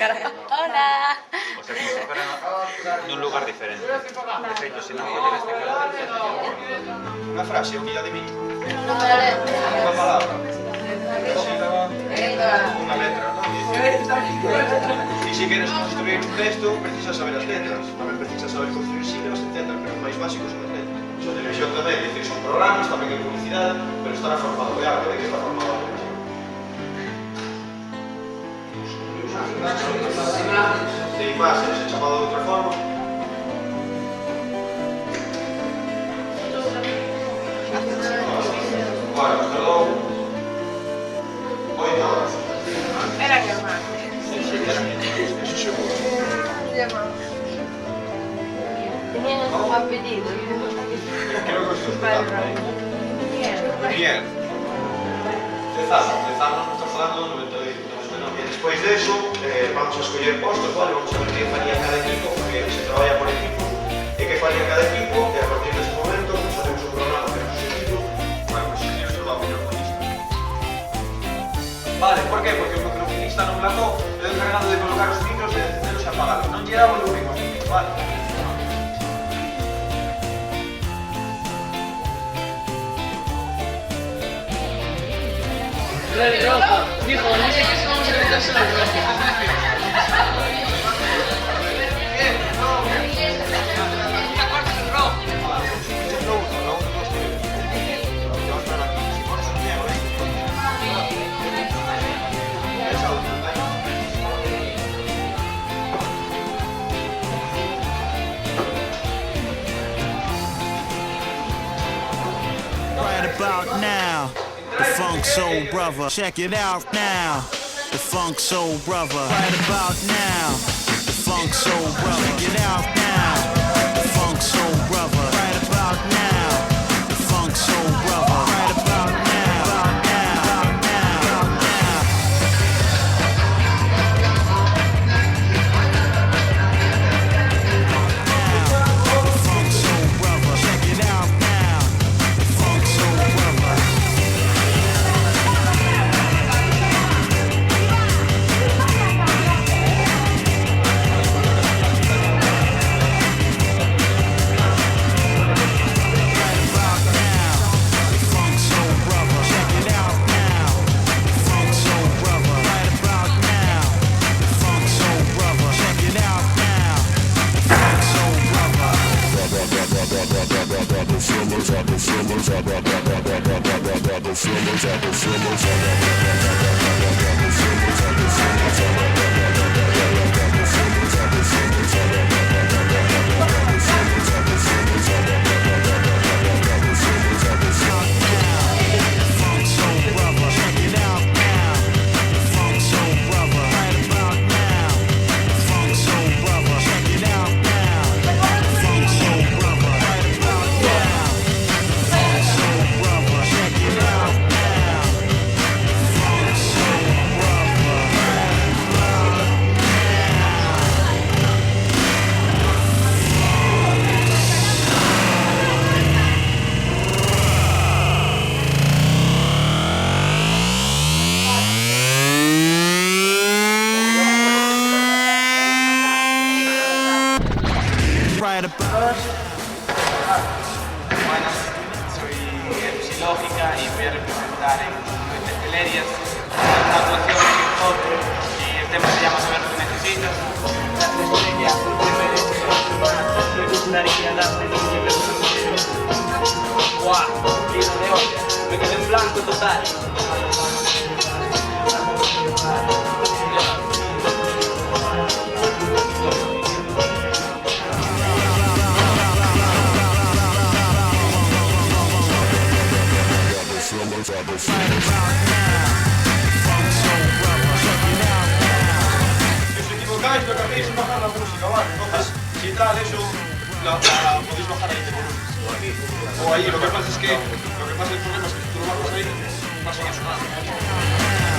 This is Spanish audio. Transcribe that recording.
Hola. O sea, como si fuera nun lugar diferente. De feito, se non collen este cartel, unha frase, o que ya de mí. Unha palabra. Unha sílaba. Unha letra, non? E se queres construir un texto, precisas saber as letras. Tamén precisas saber construir sílabas, etc. Pero o máis básico son as letras. Son televisión tamén, dicir, son programas, tamén hai publicidade, pero estará formado de algo, de que está formado a televisión. De imaxes, chamado de outra forma. Bueno, perdón. Oito horas. Era que hermano. Eso seguro. Tenía un apellido. Creo que esto es Bien. Cezamos, nos está falando 98. E despois de eso, vamos a escoller postos, vale? Vamos a ver que faría cada equipo, porque se traballa por equipo, e que faría cada equipo, e a partir deste momento, facemos un programa que nos seguido, bueno, pues si esto va a microfonista. Vale, por qué? Porque o microfonista no plató é o encargado de colocar os micros e de encenderlos e apagarlos. Non lle dá volumen aos micros, vale? Dijo, dice que somos el caso de Right about now, the Funk Soul Brother. Check it out now, the Funk Soul Brother. Right about now, the Funk Soul Brother. Check it out now, the Funk Soul Brother. Right about now, the Funk Soul Brother. Right about now, about now, about now. The Funk Soul Brother. Check it out now, the Funk Soul Brother. Right about. Buenas, soy MC Lógica y voy a representar en Telerias una actuación de hip hop y el tema se llama Saber lo que necesitas. La estrella me gustaría darte lo que me gusta. ¡Guau! Libro de hoy, me quedé en blanco total. Si os equivocáis, lo que hacéis es bajar la música, ¿vale? Entonces, si tal, eso, la podéis bajar ahí de volumen. O ahí, lo que pasa es que, el problema es que si tú lo bajas ahí, va a seguir sonando.